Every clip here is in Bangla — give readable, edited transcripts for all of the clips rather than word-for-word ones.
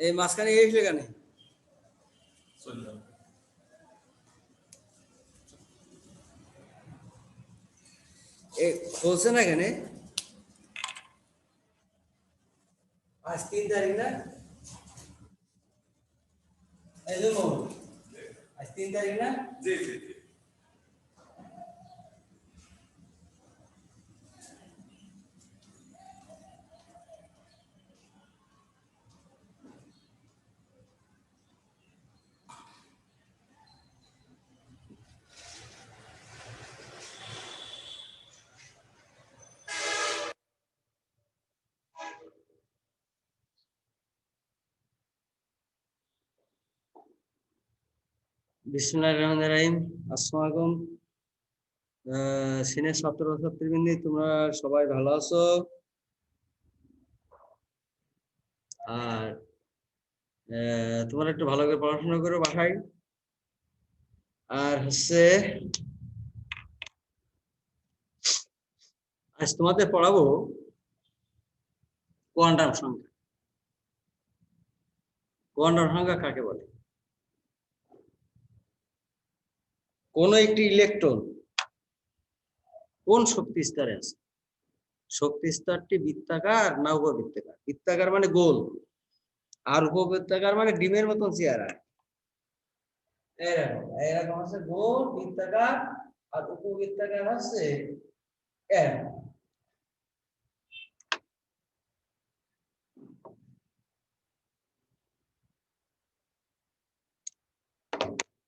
এই মাঝখানে এসে কেন বলছে না এখানে আজ 3 তারিখ না এই যে আজ 3 তারিখ না জি জি বিসমিল্লাহির রহমানির রহিম। আসসালামু আলাইকুম সিনিয়র ছাত্র ছাত্রীবৃন্দ, তোমরা সবাই ভালো আছো? আর তোমরা একটু ভালো করে পড়াশোনা করো বাসায়। আর হচ্ছে আজ তোমাদের পড়াবো কোয়ান্টাম সংখ্যা। কোয়ান্টাম সংখ্যা কাকে বলে? কোন একটি ইলেকট্রন কোন শক্তি স্তরে আছে? শক্তি স্তরটি বৃত্তাকার না উপবৃত্তাকার? বৃত্তাকার মানে গোল, আর উপবৃত্তাকার মানে ডিমের মতন চেহারা। এরকম এরকম আছে গোল বৃত্তাকার, আর উপবৃত্তাকার আছে এরকম।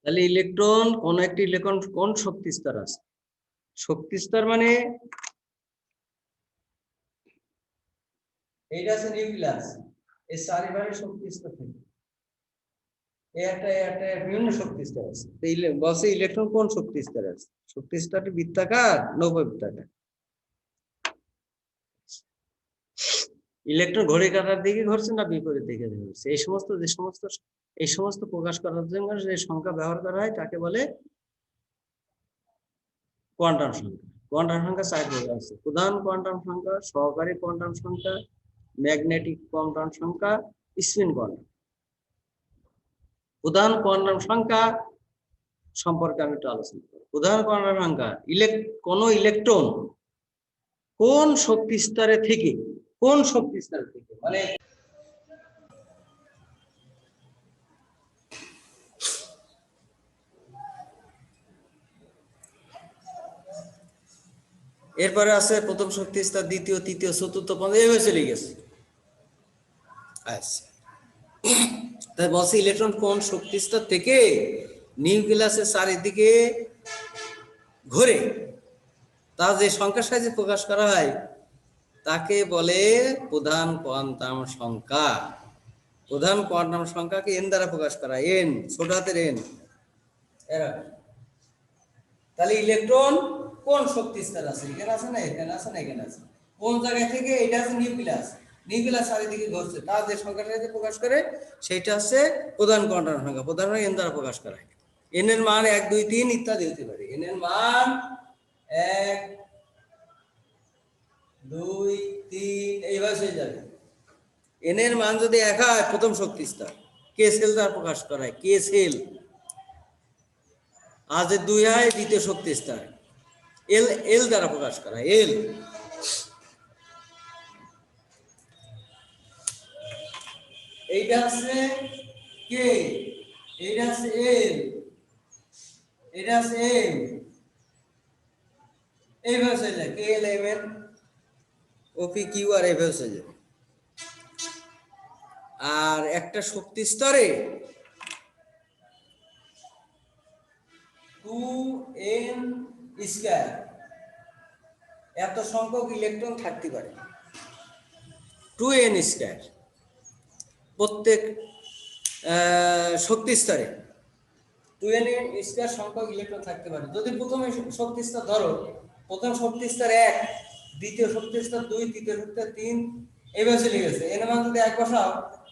তাহলে ইলেকট্রন কোন একটি ইলেকট্রন কোন শক্তি স্তর আছে? শক্তি স্তর মানে এইটা আছে নিউক্লিয়াস, এই চারিপাশে শক্তি স্তর থাকে, একটা বিভিন্ন শক্তি স্তর আছে। বলছে ইলেকট্রন কোন শক্তি স্তরে আছে? শক্তি স্তরটি বৃত্তাকার না উপবৃত্তাকার? ইলেকট্রন ঘড়ির কাঁটার দিকে ঘুরছে না বিপরীত দিকে ঘুরছে? এই সমস্ত প্রকাশ করার জন্য যে সংখ্যা ব্যবহার করা হয় তাকে বলে কোয়ান্টাম সংখ্যা। কোয়ান্টাম সংখ্যা 4 প্রকার আছে: প্রধান কোয়ান্টাম সংখ্যা, সহকারী কোয়ান্টাম সংখ্যা, ম্যাগনেটিক কোয়ান্টাম সংখ্যা, স্পিন কোয়ান্টাম। প্রধান কোয়ান্টাম সংখ্যা সম্পর্কে আমি একটু আলোচনা করব। প্রধান কোয়ান্টাম সংখ্যা কোন ইলেকট্রন কোন শক্তি স্তরে থেকে মানে এরপরে আছে প্রথম শক্তি স্তর, দ্বিতীয়, তৃতীয়, চতুর্থ, পঞ্চম, এইভাবে চলে গেছে। আচ্ছা, তাই বলছে ইলেকট্রন কোন শক্তি স্তর থেকে নিউক্লিয়াসের চারিদিকে ঘুরে তা যে সংখ্যার সাহায্যে প্রকাশ করা হয় তাকে বলে প্রধান কোয়ান্টাম সংখ্যা। প্রধান কোয়ান্টাম সংখ্যাকে এন দ্বারা প্রকাশ করা, এন ছোট হাতের এন। তাহলে ইলেকট্রন কোন শক্তি স্তর আছে? এখানে আছে না, এখানে আছে না, এখানে আছে। কোন জায়গা থেকে? এটা আছে নিউক্লিয়াস, নিউক্লিয়াস চারিদিকে ঘুরছে, তা যে সংখ্যার সাহায্যে প্রকাশ করে সেটা হচ্ছে প্রধান কোয়ান্টাম সংখ্যা। প্রধান এন দ্বারা প্রকাশ করা হয়। এন এর মান 1, 2, 3 ইত্যাদি হতে পারে। এন এর মান 1, 2, 3 এইভাবে হয়ে যাবে। এন এর মান যদি 1 হয় প্রথম শক্তি স্তর, কে সেল দ্বারা প্রকাশ করা হয়, কে সেল। আর যদি 2 হয় দ্বিতীয় শক্তি স্তর, এল এল দ্বারা প্রকাশ করা হয়, এল। এইটা আছে কে, এইটা আছে এল, এটা আছে এম, এইভাবে হয়ে যায় কে এল এম এন ওপি কিউ আর এইভাবে হয়ে যায়। আর একটা শক্তি স্তরে 2n স্কয়ার এত সংখ্যক ইলেকট্রন থাকতে পারে। 2n স্কয়ার প্রত্যেক শক্তি স্তরে 2n স্কয়ার সংখ্যক ইলেকট্রন থাকতে পারে। যদি প্রথম শক্তি স্তর ধরো, প্রথম শক্তি স্তর 1, দ্বিতীয় শক্তি স্তর 2, তৃতীয় শক্তি স্তর 3, এইভাবে চলে গেছে। এর মান যদি 1 বসাও,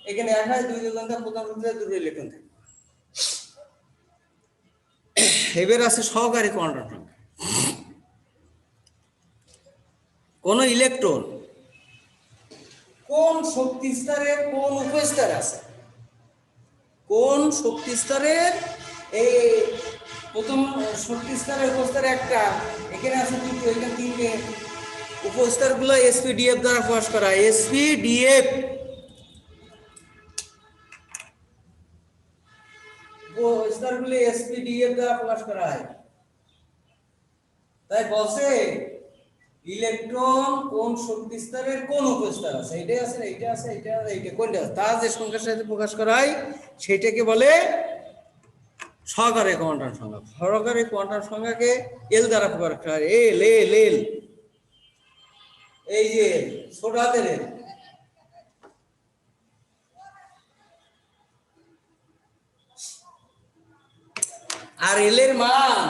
এখানে 1 হয়, 2 যোগ করলে প্রথম শক্তি স্তরে 2 ইলেকট্রন থাকে। এবার আছে সহকারী কোয়ান্টাম সংখ্যা। কোন ইলেকট্রন কোন শক্তি স্তরে কোন উপস্তরে আছে কোন শক্তি স্তরের এই প্রথম শক্তি স্তরের উপস্তর একটা, এখানে আছে দুটো, এখানে তিনটে উপস্তরগুলো এসপিডিএফ দ্বারা প্রকাশ করা হয়। এসপিডিএফ স্তরগুলি এসপিডিএফ দ্বারা প্রকাশ করা হয়। তাই বলছে ইলেকট্রন কোন শক্তি স্তরের কোন উপস্তর আছে, এইটাই আছে, এইটা আছে, এইটা আছে, এইটা কোনটা আছে, তার যে সংখ্যার সাথে প্রকাশ করা হয় সেটাকে বলে সহকারী কোয়ান্টাম সংখ্যা। সহকারী কোয়ান্টাম সংখ্যাকে এল দ্বারা প্রকাশ করা হয়। এল এল এল, এই যে ছোট হাতের এল। আর এল এর মান,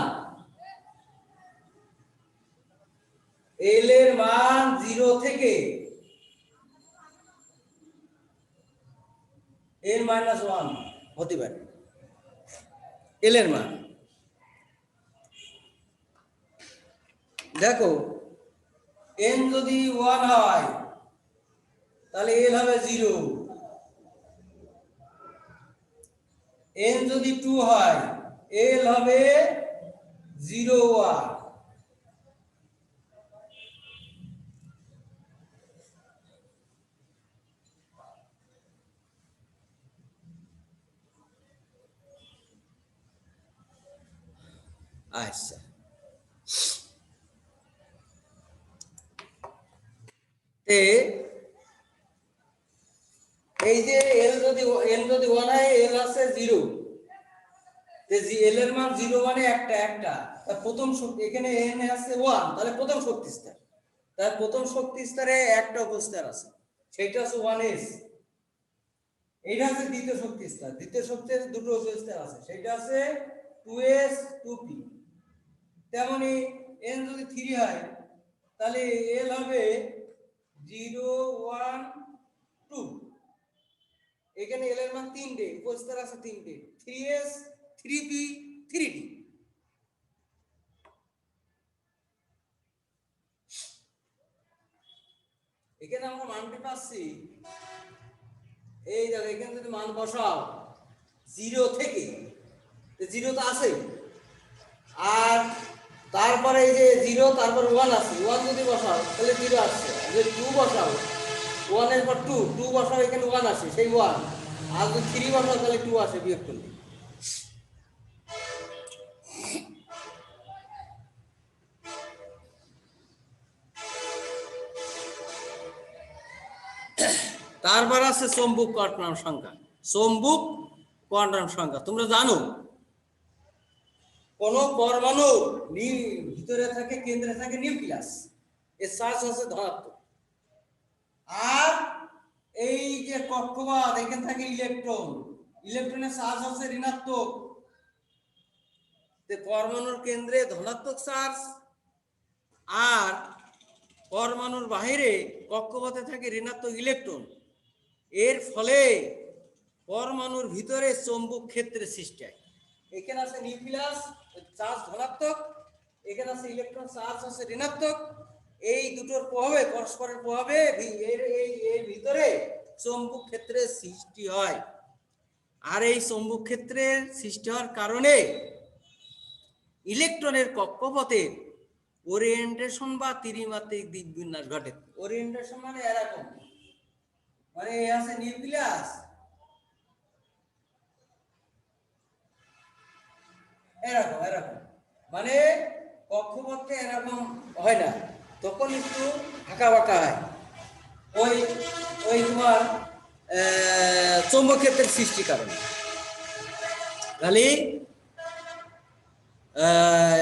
এল এর মান 0 থেকে n-1 হতে পারে। এল এর মান দেখো, n যদি 1 হয় তাহলে এল হবে 0, n যদি 2 হয় এল হবে 0 1। আচ্ছা, এই যে এল যদি 1 হয় এল আছে 0, এল এর মান 0 মানে একটা একটা, তার প্রথম শক্তি এখানে n আছে 1, তাহলে প্রথম শক্তি স্তর, তার প্রথম শক্তি স্তরে একটা উপস্তর আছে, সেটা আছে 1s। এইটা হচ্ছে দ্বিতীয় শক্তি স্তর, দ্বিতীয় শক্তির দুটো উপস্তর আছে, সেটা আছে 2s 2p। তেমনি n যদি 3 হয় তাহলে এল হবে 0 1 2। এখানে এল এর মান 3টে, উপস্তর আছে 3টে, 3s 3p 3d। এখানে আমরা মানটি পাচ্ছি, এই দেখো এখানে যদি মান বসাও 0 থেকে, 0 তো আছে, আর তারপরে এই যে 0 তারপর 1 আছে, 1 যদি বসাও তাহলে 0 আসছে, যদি 2 বসাও 1 এর পর 2 বসাও এখানে 1 আসে, সেই 1, আর যদি 3 বসাও তাহলে 2 আসে বিয়োগ করলে। তারপর আছে চৌম্বক কোয়ান্টাম সংখ্যা। চৌম্বক কোয়ান্টাম সংখ্যা তোমরা জানো, কোন পরমাণু ভিতরে থাকে, কেন্দ্রে থাকে নিউক্লিয়াস, এর চার্জ আছে ধনাত্মক, আর এই যে কক্ষপথ এখানে থাকে ইলেকট্রন, ইলেকট্রনের চার্জ আছে ঋণাত্মক। পরমাণুর কেন্দ্রে ধনাত্মক চার্জ, আর পরমাণুর বাহিরে কক্ষপথে থাকে ঋণাত্মক ইলেকট্রন। এর ফলে পরমাণুর ভিতরে চৌম্বক ক্ষেত্রের সৃষ্টি হয়। এখানে আছে নিউক্লিয়াস, চার্জ ধনাত্মক, এখানে আছে ইলেকট্রন, চার্জ আছে ঋণাত্মক। এই দুটোর প্রভাবে, পরস্পরের প্রভাবে এর ভিতরে চৌম্বক ক্ষেত্রের সৃষ্টি হয়। আর এই চৌম্বক ক্ষেত্রের সৃষ্টি হওয়ার কারণে ইলেকট্রনের কক্ষপথের ওরিয়েন্টেশন বা ত্রিমাত্রিক দিক বিন্যাস ঘটে। ওরিয়েন্টেশন মানে এরকম, মানে এই আছে নিউক্লিয়াস, এরকম এরকম, মানে কক্ষপথে এরকম হয় না, তখন একটু আঁকা বাঁকা হয়, ওই ওই তোমার চৌম্বক ক্ষেত্রের সৃষ্টির কারণে। তাহলে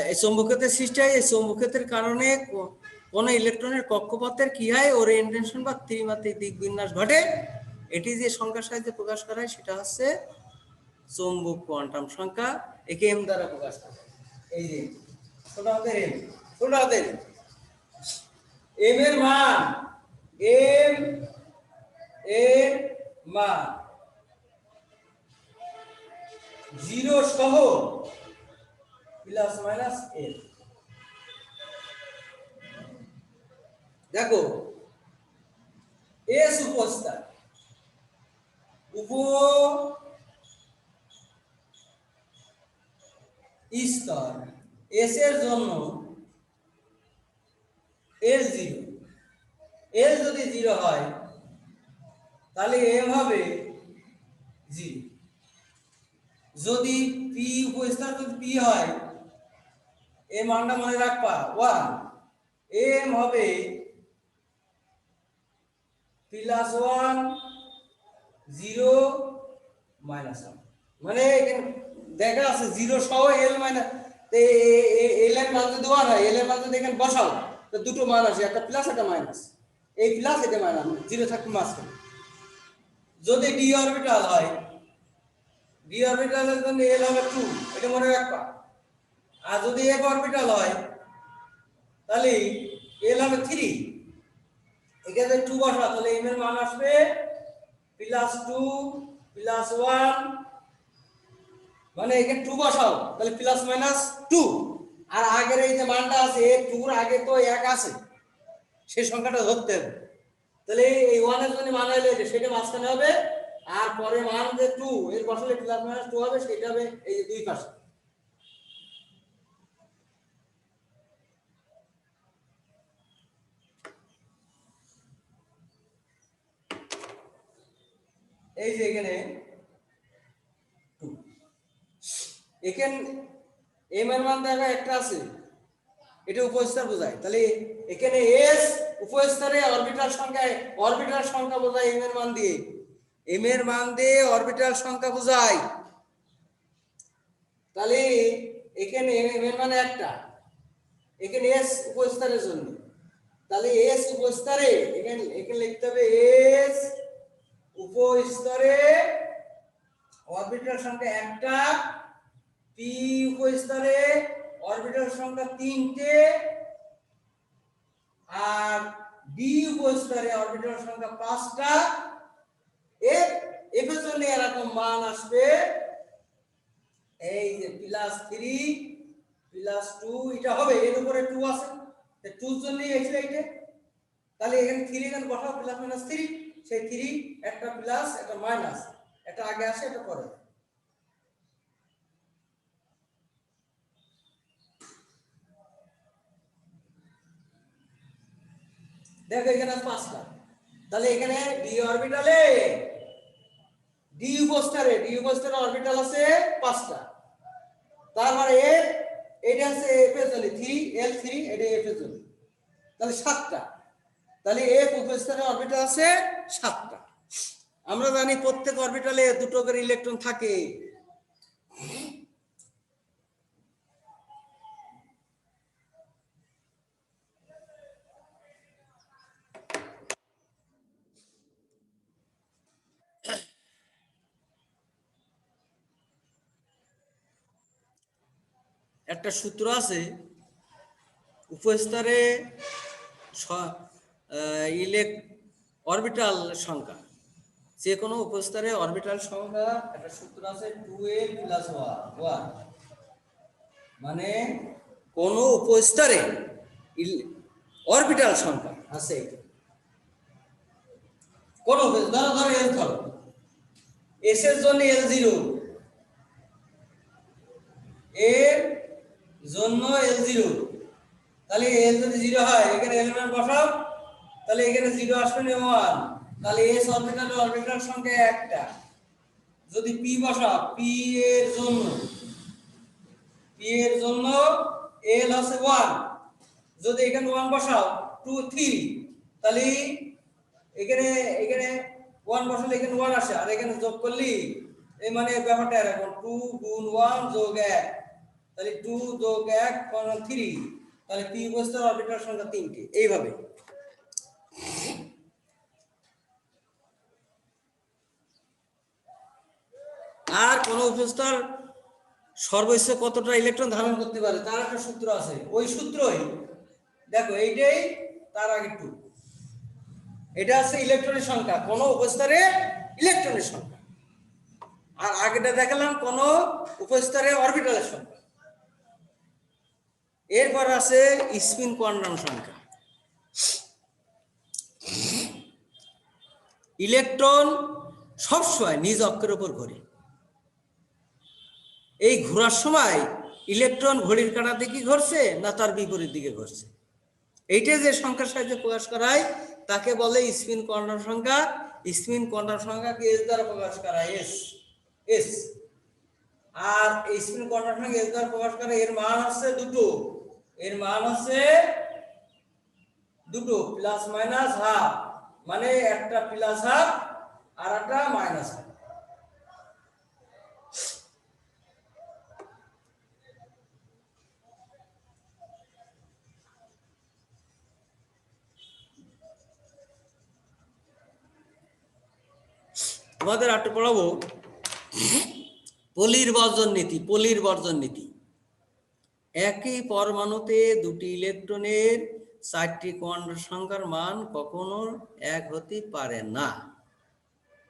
এই চৌম্বক ক্ষেত্রের সৃষ্টি হয়, এই চৌম্বক ক্ষেত্রের কারণে কোন ইলেকট্রনের কক্ষপথের কি হয়, ওরিয়েন্টেশন বা ত্রিমাত্রিক দিক বিন্যাস ঘটে। এটি যে সংখ্যার সাহায্যে প্রকাশ করা হয় সেটা হচ্ছে চৌম্বক কোয়ান্টাম সংখ্যা, একে এম দ্বারা প্রকাশ করা হয়। এই যে ছোট হাতের এম, ছোট হাতের এম এর মান, এম এর মান 0 সহ প্লাস মাইনাস এল। দেখো এস উপস্থা স্তর এস এর জন্য এল জিরো, এল যদি জিরো হয় তাহলে এম হবে জিরো। যদি পি উপস্থান যদি পি হয়, এ মানটা মনে রাখবা 1, এম হবে +1 0 -1, মানে এখানে দেখা আছে 0 সহ এল মাইনাস, এল এর মান যদি 1 হয়, এল এর মান যদি এখানে বসাও তো দুটো মান আসে, একটা প্লাস একটা মাইনাস, এই প্লাস এটা মাইনাস, 0 থাকবে মাঝখানে। যদি ডি অরবিটাল হয়, ডি অরবিটালের জন্য এল হবে 2, এটা মনে রাখবা। আর যদি এফ অরবিটাল হয় তাহলে এল হবে 3, এখানে 2 বসা, তাহলে এম এর মান আসবে +2 +1, মানে এখানে 2 বসাও তাহলে +-2। আর আগের এই যে মানটা আছে, 2 এর আগে তো 1 আছে, সেই সংখ্যাটা ধরতে হবে। তাহলে এই 1 এর জন্য মান হইলে সেটা মাঝখানে হবে, আর পরে মান যে 2 এর বসালে +-2 হবে, সেটা হবে এই যে দুই পাশে। এই যে এখানে 2, এখানে এম এর মান দেখা একটা আছে, এটা উপস্তর বোঝায়। তাহলে এখানে এস উপস্তরে অরবিটাল সংখ্যা বোঝায় এম এর মান দিয়ে, এম এর মান দিয়ে অরবিটাল সংখ্যা বোঝায়। তাহলে এখানে এম এর মান একটা, এখানে এস উপস্তরের জন্য, তাহলে এস উপস্তরে এখানে লিখতে হবে এস উপস্তরে অরবিটাল সংখ্যা একটা, পি উপস্তরে অরবিটাল সংখ্যা 3টে, আর ডি উপস্তরে অরবিটাল সংখ্যা 5টা। এর এর জন্য এরকম মান আসবে এই যে +3 +2, এটা হবে, এর উপরে 2 আছে, তো 2 এর জন্য এসে এইটা, তাহলে এখানে 3 এখানে বসাও +-3, সেই 3 একটা প্লাস একটা মাইনাস, এটা আগে আসে এটা পরে। দেখো এখানে 5টা, তাহলে এখানে ডি অরবিটালে ডি উপস্তরে অরবিটাল আছে 5টা, তার মানে এটা আছে এফ এর জন্য 3 এটা এফ এর জন্য, তাহলে 7টা। তাহলে এফ উপস্তরে অরবিটাল আছে 7টা। আমরা জানি প্রত্যেক অরবিটালে দুটো করে ইলেকট্রন থাকে। একটা সূত্র আছে, উপস্তরে অরবিটাল সংখ্যা, যে কোনো উপস্তরে অরবিটাল সংখ্যা একটা সূত্র আছে 2a + 1, মানে কোন উপস্তরে অরবিটাল সংখ্যা আছে, কোন ধরো এল, ধরো এস এর জন্য L0, এর জন্য L0, তাহলে এল যদি 0 হয় এখানে এলিমেন্ট বসাও, তাহলে এখানে 0 আসবে না 1, তাহলে এস অরবিটাল সংখ্যা একটা। যদি পি বসাও, পি এর জন্য এল আছে 1, যদি এখানে 1 বসাও 2 3, তাহলে এখানে 1 বসালে এখানে 1 আসে, আর এখানে যোগ করলি এই মানে ব্যাপারটা এরকম 2 গুণ 1 যোগ 1, তাহলে 2 যোগ 1 সমান 3, তাহলে পি উপস্তর অরবিটাল সংখ্যা 3টে। এইভাবে আর কোন উপস্তর সর্বোচ্চ কতটা ইলেকট্রন ধারণ করতে পারে তার একটা সূত্র আছে, ওই সূত্রই দেখো এইটাই, তার আগে 2, এটা আছে ইলেকট্রনের সংখ্যা, কোন উপস্তরে ইলেকট্রনের সংখ্যা, আর আগেটা দেখালাম কোন উপস্তরে অরবিটালের সংখ্যা। এরপর আছে স্পিন কোয়ান্টাম সংখ্যা। ইলেকট্রন সবসময় নিজ অক্ষের উপর ঘোরে, এই ঘোরার সময় ইলেকট্রন ঘড়ির কাঁটা দিকে ঘুরছে না তার বিপরীত দিকে ঘুরছে। এইটা যে সংখ্যার সাহায্যে প্রকাশ করা হয় তাকে বলে স্পিন কোয়ান্টাম সংখ্যা। স্পিন কোয়ান্টাম সংখ্যাকে এস দ্বারা প্রকাশ করা হয়, এস এস। আর এই স্পিন কোয়ান্টাম সংখ্যা এস দ্বারা প্রকাশ করে, এর মান হচ্ছে দুটো। এর মান হচ্ছে দুটো, প্লাস মাইনাস হাফ, মানে একটা প্লাস হাফ আর একটা মাইনাস হাফ। তোমাদের একটু পড়াবো পলির বর্জন নীতি। পলির বর্জন নীতি, একই পরমাণুতে দুটি ইলেকট্রনের 4টি কোয়ান্টাম সংখ্যার মান কখনো এক হতে পারে না।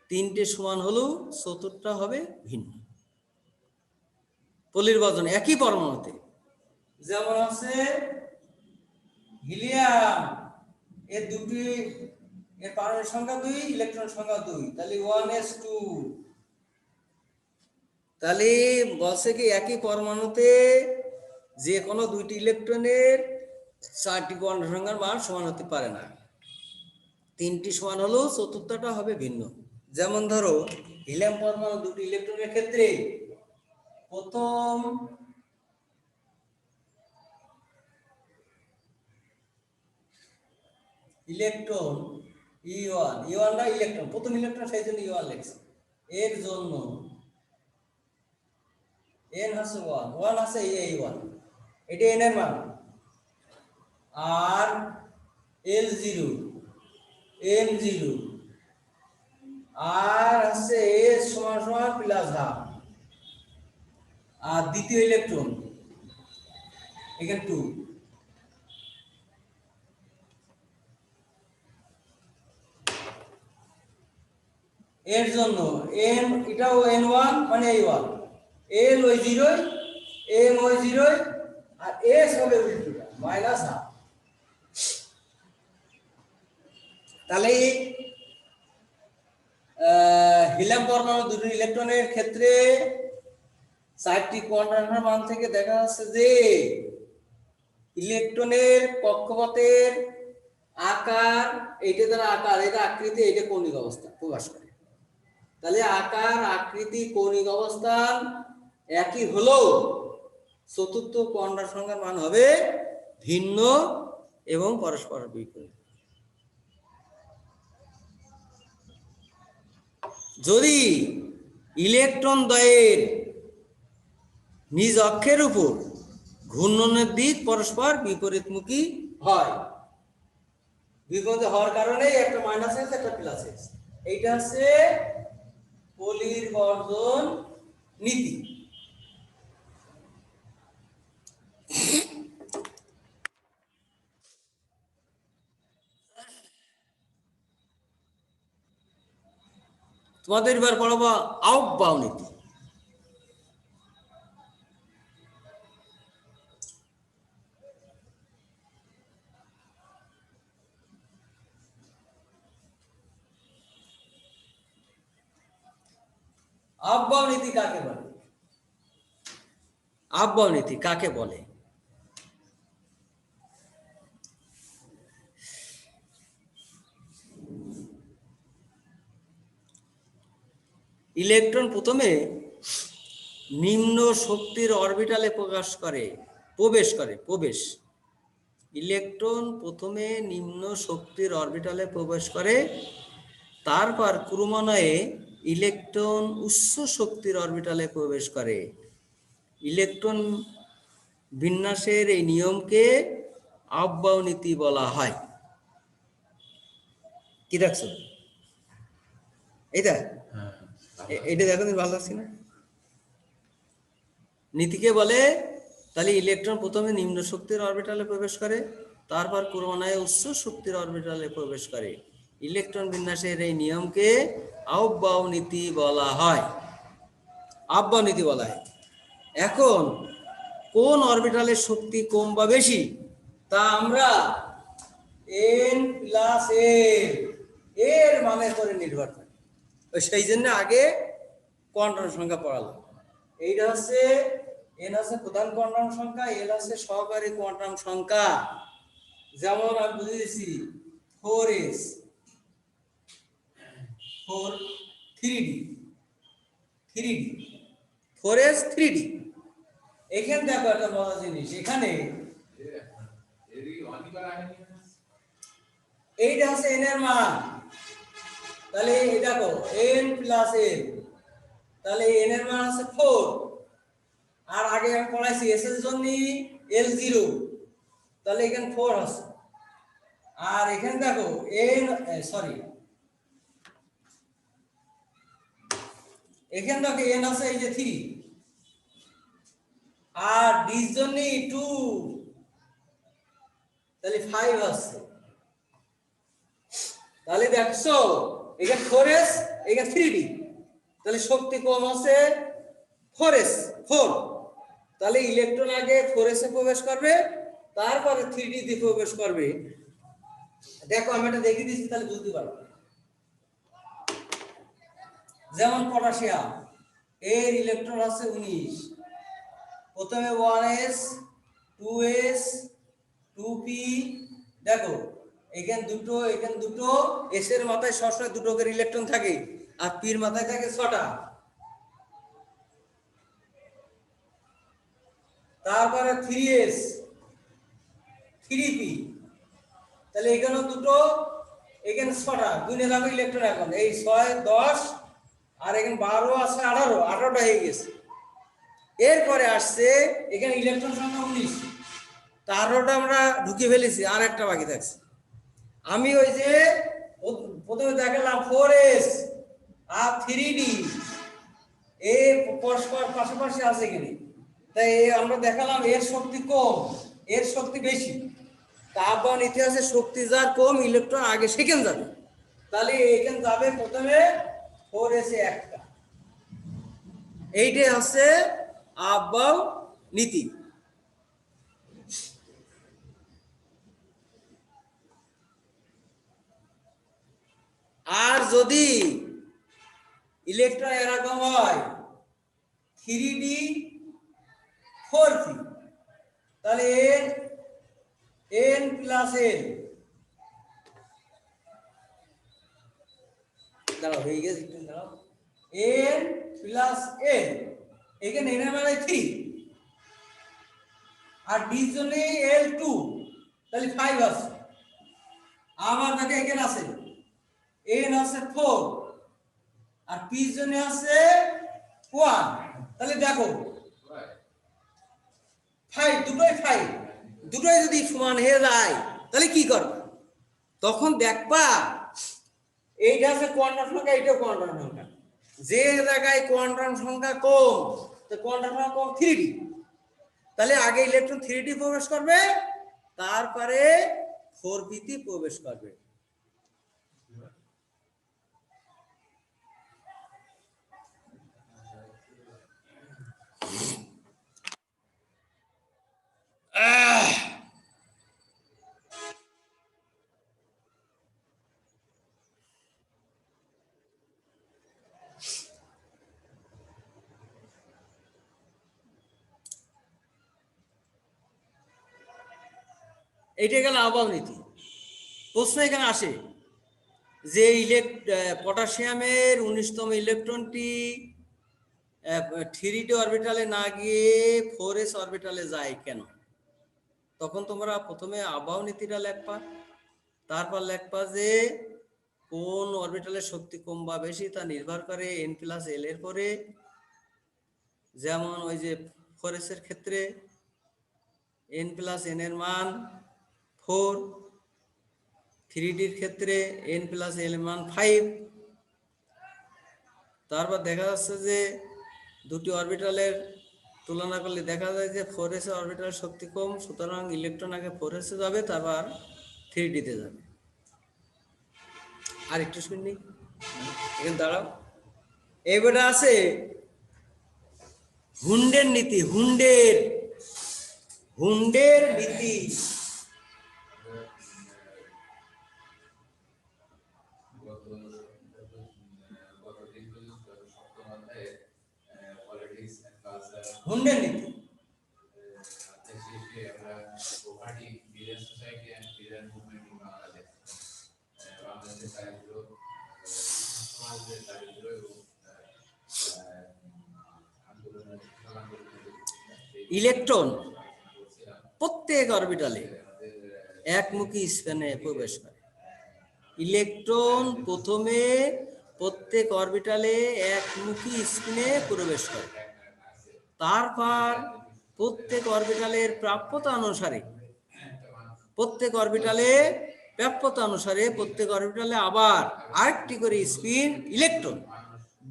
3টে সমান হলেও চতুর্থটা হবে ভিন্ন। পলির বর্জন একই পরমাণুতে, যেমন আছে হিলিয়াম, এর দুটি, এর পারমাণবিক সংখ্যা 2, ইলেকট্রন সংখ্যা 2, তাহলে 1s2। তাহলে বলছে কি একই পরমাণুতে যে কোনো দুইটি ইলেকট্রনের 4টি কোয়ান্টাম সংখ্যার মান সমান হতে পারে না। 3টি সমান হলেও চতুর্থটা হবে ভিন্ন। যেমন ধরো হিলিয়াম পরমাণু দুটি ইলেকট্রনের ক্ষেত্রে প্রথম ইলেকট্রন E1, E1 না ইলেকট্রন, প্রথম ইলেকট্রন, সেই জন্য E1 লিখছি। এর জন্য n হচ্ছে 1, 1 হচ্ছে E1, এটা n এর মান। আর L0, M0, আর হচ্ছে S সমান সমান প্লাস হাফ। আর দ্বিতীয় ইলেকট্রন এখানে 2, এর জন্য n, এটাও n1 মানে A1, L ওই 0, M ওই 0, আর S হবে উল্টোটা মাইনাস হাফ। তাহলে হিলিয়াম পরমাণু দুটি ইলেকট্রনের ক্ষেত্রে 4টি কোয়ান্টাম মান থেকে দেখা যাচ্ছে যে ইলেকট্রনের কক্ষপথের আকার, এইটা দ্বারা আকার, এটা আকৃতি, এটা কৌণিক অবস্থা প্রকাশ করে। তাহলে আকার, আকৃতি, কৌণিক অবস্থান একই হলেও চতুর্থ কোয়ান্টাম সংখ্যার মান হবে ভিন্ন এবং পরস্পর বিপরীত। যদি ইলেকট্রন দ্বয়ের নিজ অক্ষের উপর ঘূর্ণনের দিক পরস্পর বিপরীতমুখী হয়, বিপরীত হওয়ার কারণে একটা মাইনাস এস একটা প্লাস এস, এইটা হচ্ছে পলির বর্জন নীতি। তোমাদের এবার পড়াবো আউটবাউ নীতি। আউটবাউ নীতি কাকে বলে? আউটবাউ নীতি কাকে বলে? ইলেকট্রন প্রথমে নিম্ন শক্তির অরবিটালে প্রবেশ। ইলেকট্রন প্রথমে নিম্ন শক্তির অরবিটালে প্রবেশ করে, তারপর ক্রমান্বয়ে ইলেকট্রন উচ্চ শক্তির অরবিটালে প্রবেশ করে। ইলেকট্রন বিন্যাসের এই নিয়মকে আউটবাউ নীতি বলা হয়। কি দেখছো এইটা? এইটা দেখো, ভালো লাগছে না? নীতিকে বলে, তাহলে ইলেকট্রন প্রথমে নিম্ন শক্তির অরবিটালে প্রবেশ করে, তারপর ক্রমান্বয়ে উচ্চ শক্তির অরবিটালে প্রবেশ করে। ইলেকট্রন বিন্যাসের এই নিয়মকে আউটবাউ নীতি বলা হয়। আউটবাউ নীতি বলা হয়। এখন কোন অরবিটালের শক্তি কম বা বেশি তা আমরা n প্লাস এর মানের উপরে নির্ভর করে, সেই জন্য আগে কোয়ান্টাম সংখ্যা পড়ালাম। এইটা হচ্ছে এন আছে প্রধান কোয়ান্টাম সংখ্যা, এল আছে সহকারী কোয়ান্টাম সংখ্যা। যেমন আমি বুঝিয়ে দিচ্ছি 4s 4 3d 3d 4s 3d। এখানে দেখো একটা মজার জিনিস, এখানে এইটা হচ্ছে n এর মান, তাহলে এই দেখো n প্লাস n, তাহলে n এর মান আছে 4, আর আগে আমি পড়াইছি s এর জন্য l0, তাহলে এখানে 4 আছে। আর এখানে দেখো n সরি এখানে দেখো n আছে এই যে 3, আর d এর জন্য 2, তাহলে 5 আছে। তাহলে দেখছো এখানে 4s এখানে 3d, তাহলে শক্তি কম আছে 4s 4, তাহলে ইলেকট্রন আগে 4s এ প্রবেশ করবে, তারপরে 3d তে প্রবেশ করবে। দেখো আমি এটা দেখিয়ে দিচ্ছি তাহলে বুঝতে পারবে। যেমন পটাশিয়াম, এর ইলেকট্রন আছে 19, প্রথমে 1s 2s 2p, দেখো এখানে দুটো, s এর মাথায় সবসময় দুটো করে ইলেকট্রন থাকে, আর p এর মাথায় থাকে 6টা। তারপরে 3s 3p, তাহলে এখানে দুটো, এখানে 6টা, গুণে রাখো ইলেকট্রন। এখন এই 6 10, আর এখানে 12 আছে 18টা হয়ে গেছে। এরপরে আসছে এখানে ইলেকট্রন সংখ্যা 19, তারটা আমরা ঢুকিয়ে ফেলেছি, আর একটা বাকি থাকছে। আমি ওই যে প্রথমে দেখালাম 4s আর 3d এ পরস্পর পাশাপাশি আছে কিনা, তাই আমরা দেখালাম এর শক্তি কম এর শক্তি বেশি। তাপবান ইতিহাসে শক্তি যার কম ইলেকট্রন আগে সেখানে যাবে, তাহলে এখানে যাবে প্রথমে 4s এ একটা। এইটাই হচ্ছে আহ্বাও নীতি। আর যদি ইলেকট্রন এরকম হয় 3d 4p, তাহলে n প্লাস n, দাঁড়াও হয়ে গেছে, দাঁড়াও, n প্লাস n, এখানে n এর মানে 3, আর d এর জন্য l2, তাহলে 5 আছে। আবার দেখো এখানে আছে n আছে 4, আর p এর জন্য আছে 1, তাহলে দেখো 5, দুটোই যদি সমান হয়ে যায় তাহলে কি করবে? তখন দেখবা এইটা আছে কোয়ান্টাম সংখ্যা, এইটাও কোয়ান্টাম সংখ্যা। যে জায়গায় কোয়ান্টাম সংখ্যা কম, তো কোয়ান্টাম সংখ্যা কম 3d, তাহলে আগে ইলেকট্রন 3d প্রবেশ করবে, তারপরে 4p তে প্রবেশ করবে। এইটা গেল আহ্বাও নীতি। প্রশ্ন এখানে আসে যে পটাশিয়ামের 19তম ইলেকট্রনটি 3d অরবিটালে না গিয়ে 4s অরবিটালে যায় কেন? তখন তোমরা প্রথমে আহ্বাও নীতিটা লেখবা, তারপর লেখবা যে কোন অরবিটালের শক্তি কম বা বেশি তা নির্ভর করে n প্লাস l এর পরে। যেমন ওই যে 4s এর ক্ষেত্রে n প্লাস n এর মান 4, 3d এর ক্ষেত্রে n প্লাস l এর মান 5। তারপর দেখা যাচ্ছে যে দুটি অরবিটালের তুলনা করলে দেখা যায় যে 4s এর অরবিটালের শক্তি কম, সুতরাং ইলেকট্রন আগে 4s এ যাবে, তারপর 3d তে যাবে। আর একটু শুনি, এখানে দাঁড়াও। এইবারে আছে হুন্ডের নীতি, হুন্ডের নীতি। হুন্ডের নীতি ইলেকট্রন প্রত্যেক অরবিটালে একমুখী স্পিনে প্রবেশ করে। ইলেকট্রন প্রথমে প্রত্যেক অরবিটালে একমুখী স্পিনে প্রবেশ করে, তারপর প্রত্যেক অরবিটালের প্রাপ্যতা অনুসারে প্রত্যেক অরবিটালে আবার আরেকটি করে স্পিন ইলেকট্রন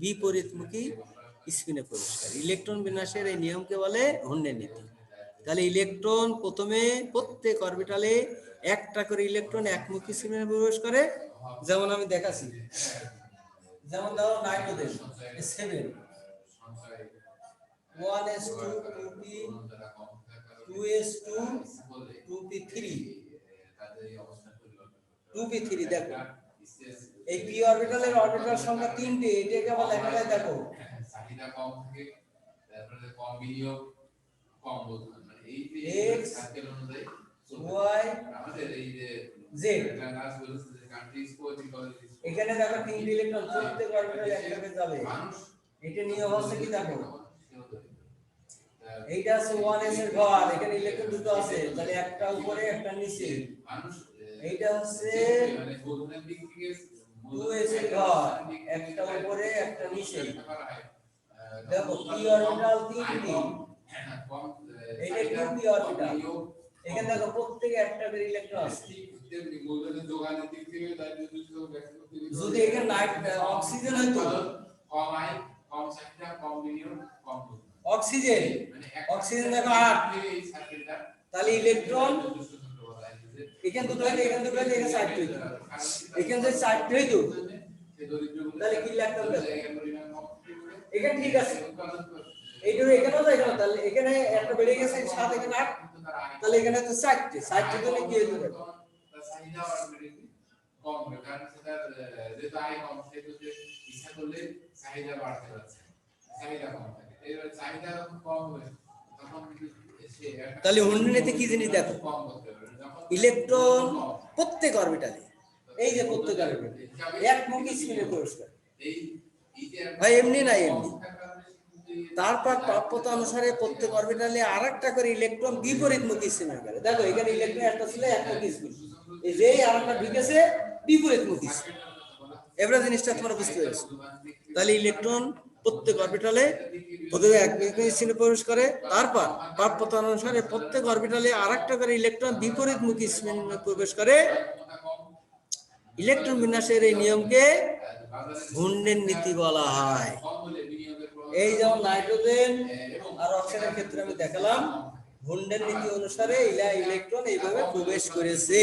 বিপরীতমুখী স্পিনে প্রবেশ করে। ইলেকট্রন বিন্যাসের এই নিয়মকে বলে হুন্ডের নীতি। তাহলে ইলেকট্রন প্রথমে প্রত্যেক অরবিটালে একটা করে ইলেকট্রন একমুখী স্পিনে প্রবেশ করে, যেমন আমি দেখাচ্ছি। যেমন ধরো nitrogen 7 1s2 2p 2s2 2p3 2p3 দেখো এই p অরবিটালের অরবিটাল সংখ্যা 3টে, এটাকে বলা লেখা যায় দেখো চাহিদা কম থাকে, তারপরে কম বিনিয়োগ কম বোঝা, মানে এই যে সার্কেল অনুযায়ী y আমাদের এই যে z এটা নাস বলছে যে কান্ট্রি স্পোর্টিক্যাল এখানে দেখো 3টে ইলেকট্রন প্রত্যেক অরবিটালে একটাকে যাবে। এটা নিয়ম হচ্ছে কি দেখো, এইটা আছে 1s এর ঘর, এখানে ইলেকট্রন দুটো আছে, তাহলে একটা উপরে একটা নিচে। এইটা হচ্ছে 2s এর ঘর, একটা উপরে একটা নিচে। দেখো p অরবিটাল 3টি, এইটা 2p অরবিটাল, এখানে দেখো প্রত্যেকে একটা করে ইলেকট্রন আছে। যদি এখানে অক্সিজেন হইতো, কম চাহিদা কম বিনিয়োগ কম অক্সিজেন দেখো 8, তাহলে ইলেকট্রন এখানে দুটো হইতো, এখানে দুটো হইতো, এখানে 4টে হইতো, এখানে যদি 4টে হইতো তাহলে কি লাগতো এখানে ঠিক আছে, এইটা এখানেও তো এখানে, তাহলে এখানে একটা বেড়ে গেছে 7, এখানে 8, তাহলে এখানে তো 4টে তাহলে কি হইতো চাহিদা কম হবে, কারণ সেটা যেটা আয় কম সেটা যে ইচ্ছা করলে চাহিদা বাড়তে যাচ্ছে, চাহিদা কম থাকে, এর চাহিদা কম হবে তখন তাহলে হুন্ডের নীতি কি জিনিস দেখো, ইলেকট্রন প্রত্যেক অরবিটালে, এই যে প্রত্যেক অরবিটালে একমুখী স্পিনে প্রবেশ করে, ভাই এমনি না এমনি। তারপর প্রাপ্যতা অনুসারে প্রত্যেক অরবিটালে আরেকটা করে ইলেকট্রন বিপরীতমুখী স্পিনে করে। দেখো এখানে ইলেকট্রন একটা ছিল একমুখী স্পিন, এই যে আরেকটা ঢুকেছে বিপরীতমুখী স্পিন। এবারে জিনিসটা তোমরা বুঝতে পেরেছো। তাহলে ইলেকট্রন প্রত্যেক অরবিটালে প্রথমে একমুখী স্পিনে প্রবেশ করে, তারপর প্রাপ্যতা অনুসারে প্রত্যেক অরবিটালে আরেকটা করে ইলেকট্রন বিপরীতমুখী স্পিনে প্রবেশ করে। ইলেকট্রন বিন্যাসের এই নিয়মকে হুন্ডের নীতি বলা হয়। এই যেমন নাইট্রোজেন আর অক্সিজেনের ক্ষেত্রে আমি দেখালাম, হুন্ডের নীতি অনুসারে ইলেকট্রন এইভাবে প্রবেশ করেছে।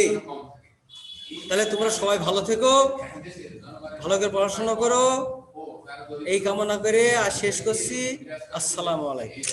তাহলে তোমরা সবাই ভালো থেকো, ভালো করে পড়াশোনা করো, এই কামনা করে আর শেষ করছি। আসসালামু আলাইকুম।